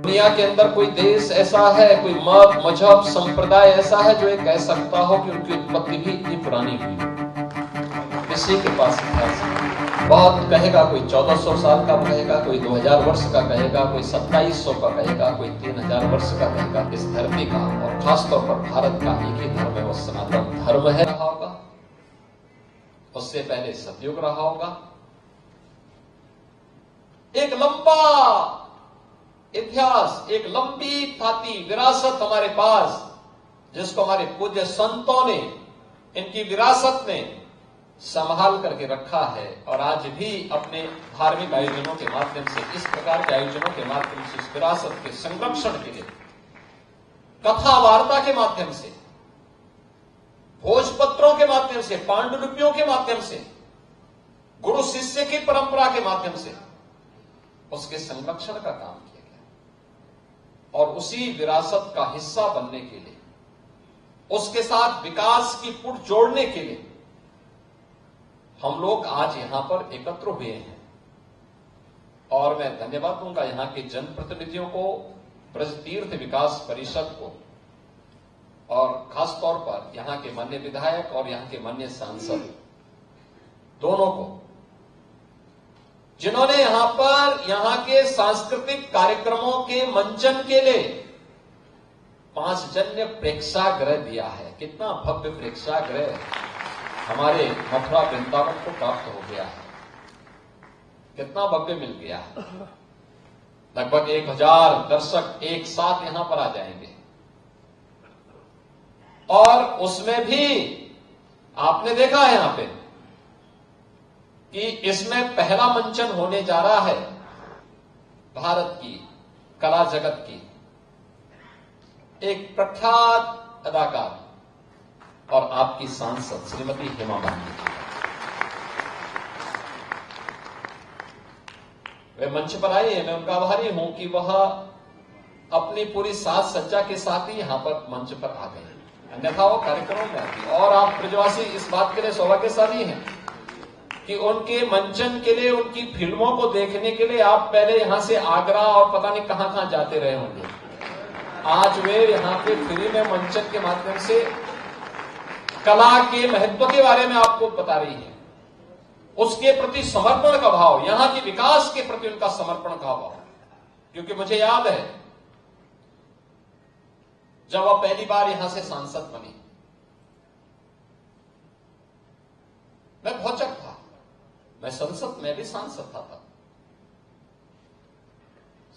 दुनिया के अंदर कोई देश ऐसा है, कोई मत, मजहब, संप्रदाय ऐसा है जो ये कह सकता हो कि उनकी उत्पत्ति भी इतनी पुरानी हुई? किसी के पास इतिहास नहीं। बहुत कहेगा, कोई 1400 साल का कहेगा, कोई 2000 वर्ष का कहेगा, कोई 2700 का कहेगा, कोई 3000 वर्ष का कहेगा। इस धरती का और खासतौर पर भारत का एक ही धर्म है, वो सनातन धर्म है। रहा होगा, उससे पहले सतयुग रहा होगा। एक लंबा इतिहास, एक लंबी थाती विरासत हमारे पास, जिसको हमारे पूज्य संतों ने, इनकी विरासत में संभाल करके रखा है। और आज भी अपने धार्मिक आयोजनों के माध्यम से, इस प्रकार के आयोजनों के माध्यम से, इस विरासत के संरक्षण के लिए, कथा वार्ता के माध्यम से, भोजपत्रों के माध्यम से, पांडुलिपियों के माध्यम से, गुरु शिष्य की परंपरा के माध्यम से उसके संरक्षण का काम किया गया। और उसी विरासत का हिस्सा बनने के लिए, उसके साथ विकास की पुट जोड़ने के लिए हम लोग आज यहां पर एकत्र हुए हैं। और मैं धन्यवाद दूंगा यहां के जनप्रतिनिधियों को, ब्रज तीर्थ विकास परिषद को, और खासतौर पर यहां के माननीय विधायक और यहां के माननीय सांसद दोनों को, जिन्होंने यहां पर यहां के सांस्कृतिक कार्यक्रमों के मंचन के लिए 5 जन्य प्रेक्षागृह दिया है। कितना भव्य प्रेक्षागृह हमारे मथुरा वृंदावन को प्राप्त हो गया है, कितना भव्य मिल गया है। लगभग 1000 दर्शक एक साथ यहां पर आ जाएंगे। और उसमें भी आपने देखा है यहां पे कि इसमें पहला मंचन होने जा रहा है भारत की कला जगत की एक प्रख्यात अदाकार और आपकी सांसद श्रीमती हेमा मालिनी जी। वे मंच पर आई है, मैं उनका आभारी हूं कि वह अपनी पूरी साज सज्जा के साथ ही यहां पर मंच पर आ गए, अन्यथा वो कार्यक्रमों में आती। और आप ब्रजवासी इस बात के लिए सौभाग्यशाली हैं कि उनके मंचन के लिए, उनकी फिल्मों को देखने के लिए आप पहले यहां से आगरा और पता नहीं कहां कहां जाते रहे होंगे। आज वे यहां पे फ्री में मंचन के माध्यम से कला के महत्व के बारे में आपको बता रही है, उसके प्रति समर्पण का भाव, यहां के विकास के प्रति उनका समर्पण का भाव। क्योंकि मुझे याद है जब वह पहली बार यहां से सांसद बनी, मैं भौचक था, मैं संसद में भी सांसद था तब।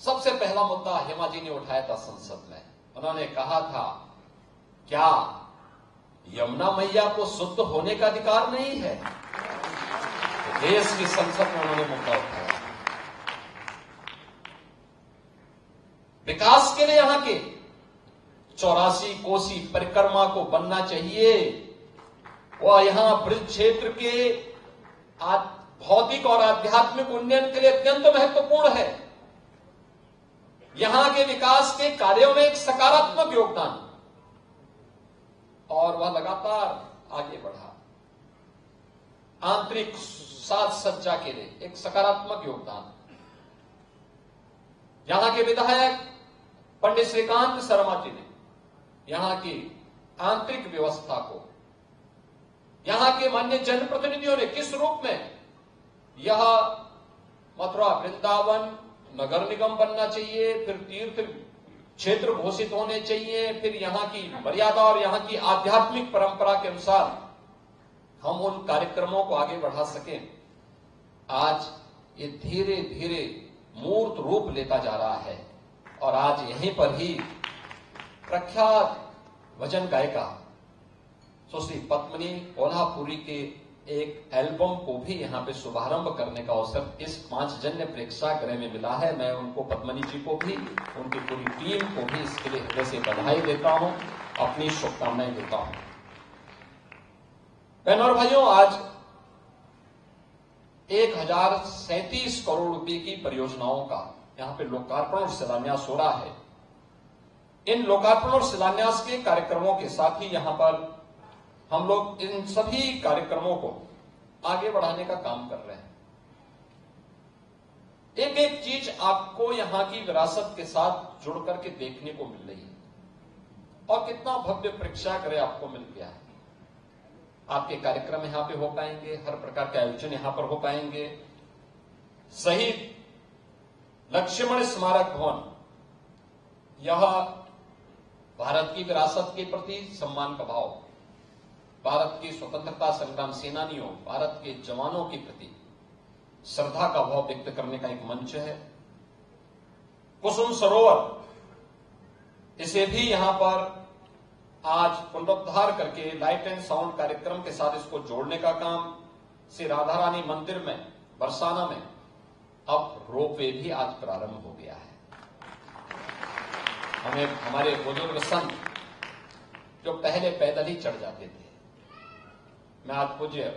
सबसे पहला मुद्दा हेमा जी ने उठाया था संसद में। उन्होंने कहा था, क्या यमुना मैया को शुद्ध होने का अधिकार नहीं है? देश की संसद में उन्होंने मुद्दा उठाया। विकास के लिए यहां के 84 कोसी परिक्रमा को बनना चाहिए। वह यहां ब्रज क्षेत्र के भौतिक और आध्यात्मिक उन्नयन के लिए अत्यंत महत्वपूर्ण है। यहां के विकास के कार्यों में एक सकारात्मक योगदान, और वह लगातार आगे बढ़ा। आंतरिक साज सज्जा के लिए एक सकारात्मक योगदान। यहां के विधायक पंडित श्रीकांत शर्मा जी ने यहां की आंतरिक व्यवस्था को, यहां के मान्य जनप्रतिनिधियों ने किस रूप में यह मथुरा वृंदावन नगर निगम बनना चाहिए, फिर तीर्थ क्षेत्र घोषित होने चाहिए, फिर यहां की मर्यादा और यहां की आध्यात्मिक परंपरा के अनुसार हम उन कार्यक्रमों को आगे बढ़ा सकें। आज ये धीरे धीरे मूर्त रूप लेता जा रहा है। और आज यहीं पर ही प्रख्यात भजन गायिका सुश्री पद्मिनी कोल्हापुरी के एक एल्बम को भी यहां पे शुभारंभ करने का अवसर इस 5 जन्य प्रेक्षागृह में मिला है। मैं उनको, पद्मिनी जी को भी, उनकी पूरी टीम को भी इसके लिए हृदय से बधाई देता हूं, अपनी शुभकामनाएं देता हूं। बहनों और भाइयों, आज 1037 करोड़ रुपए की परियोजनाओं का यहां पे लोकार्पण और शिलान्यास हो रहा है। इन लोकार्पण और शिलान्यास के कार्यक्रमों के साथ ही यहां पर हम लोग इन सभी कार्यक्रमों को आगे बढ़ाने का काम कर रहे हैं। एक एक चीज आपको यहां की विरासत के साथ जुड़ करके देखने को मिल रही है। और कितना भव्य प्रेक्षागृह आपको मिल गया है। आपके कार्यक्रम यहां पे हो पाएंगे, हर प्रकार के आयोजन यहां पर हो पाएंगे। शहीद लक्ष्मण स्मारक भवन, यह भारत की विरासत के प्रति सम्मान का भाव, भारत की स्वतंत्रता संग्राम सेनानियों, भारत के जवानों के प्रति श्रद्धा का भाव व्यक्त करने का एक मंच है। कुसुम सरोवर, इसे भी यहां पर आज पुनरुद्धार करके लाइट एंड साउंड कार्यक्रम के साथ इसको जोड़ने का काम, श्री राधा रानी मंदिर में बरसाना में अब रोपवे भी आज प्रारंभ हो गया है। हमें हमारे बुजुर्ग संत जो पहले पैदल ही चढ़ जाते थे, मैं आज पूज्य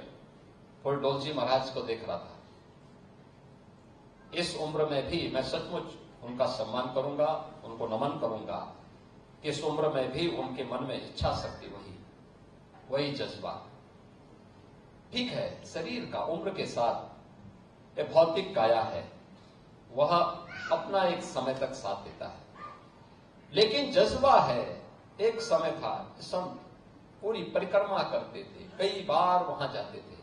फुलडोल जी महाराज को देख रहा था। इस उम्र में भी मैं सचमुच उनका सम्मान करूंगा, उनको नमन करूंगा। इस उम्र में भी उनके मन में इच्छा शक्ति वही जज्बा। ठीक है, शरीर का उम्र के साथ एक भौतिक काया है, वह अपना एक समय तक साथ देता है, लेकिन जज्बा है। एक समय था संत पूरी परिक्रमा करते थे, कई बार वहां जाते थे,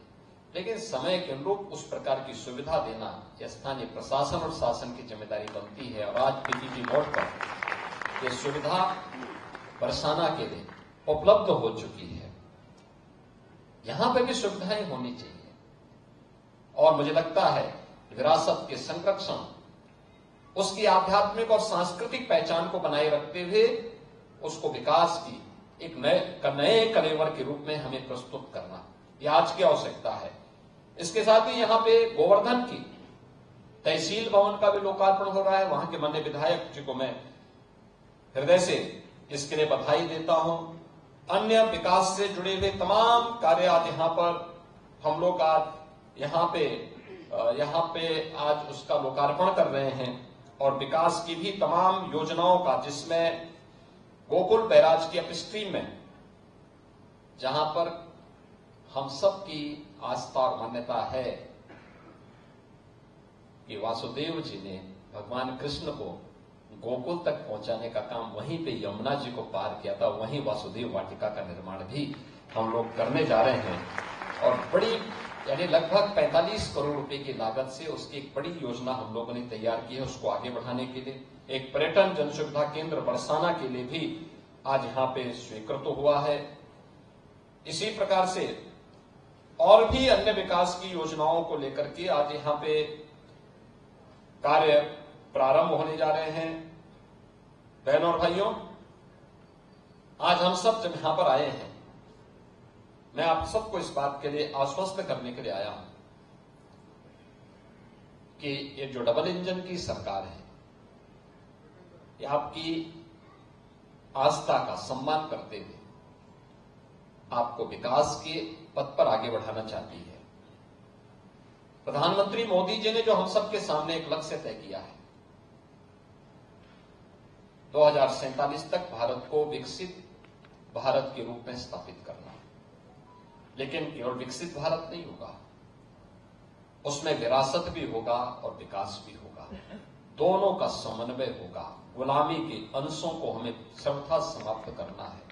लेकिन समय के अनुरूप उस प्रकार की सुविधा देना यह स्थानीय प्रशासन और शासन की जिम्मेदारी बनती है। और आज पीपीपी मोड पर यह सुविधा बरसाना के लिए उपलब्ध हो चुकी है। यहां पर भी सुविधाएं होनी चाहिए। और मुझे लगता है विरासत के संरक्षण, उसकी आध्यात्मिक और सांस्कृतिक पहचान को बनाए रखते हुए उसको विकास की एक नए कलेवर के रूप में हमें प्रस्तुत करना, यह आज की आवश्यकता है। इसके साथ ही यहां पे गोवर्धन की तहसील भवन का भी लोकार्पण हो रहा है। वहां के माननीय विधायक जी को मैं हृदय से इसके लिए बधाई देता हूं। अन्य विकास से जुड़े हुए तमाम कार्य आज यहां पर हम लोग आज यहां पे आज उसका लोकार्पण कर रहे हैं। और विकास की भी तमाम योजनाओं का, जिसमें गोकुल बैराज की अपस्ट्रीम में, जहां पर हम सब की आस्था और मान्यता है कि वासुदेव जी ने भगवान कृष्ण को गोकुल तक पहुंचाने का काम वहीं पे यमुना जी को पार किया था, वहीं वासुदेव वाटिका का निर्माण भी हम लोग करने जा रहे हैं। और बड़ी यानी लगभग 45 करोड़ रुपए की लागत से उसकी एक बड़ी योजना हम लोगों ने तैयार की है, उसको आगे बढ़ाने के लिए। एक पर्यटन जन सुविधा केंद्र बरसाना के लिए भी आज यहां पे स्वीकृत हुआ है। इसी प्रकार से और भी अन्य विकास की योजनाओं को लेकर के आज यहां पे कार्य प्रारंभ होने जा रहे हैं। बहनों और भाइयों, आज हम सब जब यहां पर आए हैं, मैं आप सबको इस बात के लिए आश्वस्त करने के लिए आया हूं कि ये जो डबल इंजन की सरकार है, ये आपकी आस्था का सम्मान करते हुए आपको विकास के पथ पर आगे बढ़ाना चाहती है। प्रधानमंत्री मोदी जी ने जो हम सबके सामने एक लक्ष्य तय किया है, 2047 तक भारत को विकसित भारत के रूप में स्थापित करना। लेकिन केवल विकसित भारत नहीं होगा, उसमें विरासत भी होगा और विकास भी होगा, दोनों का समन्वय होगा। गुलामी के अंशों को हमें सर्वथा समाप्त करना है।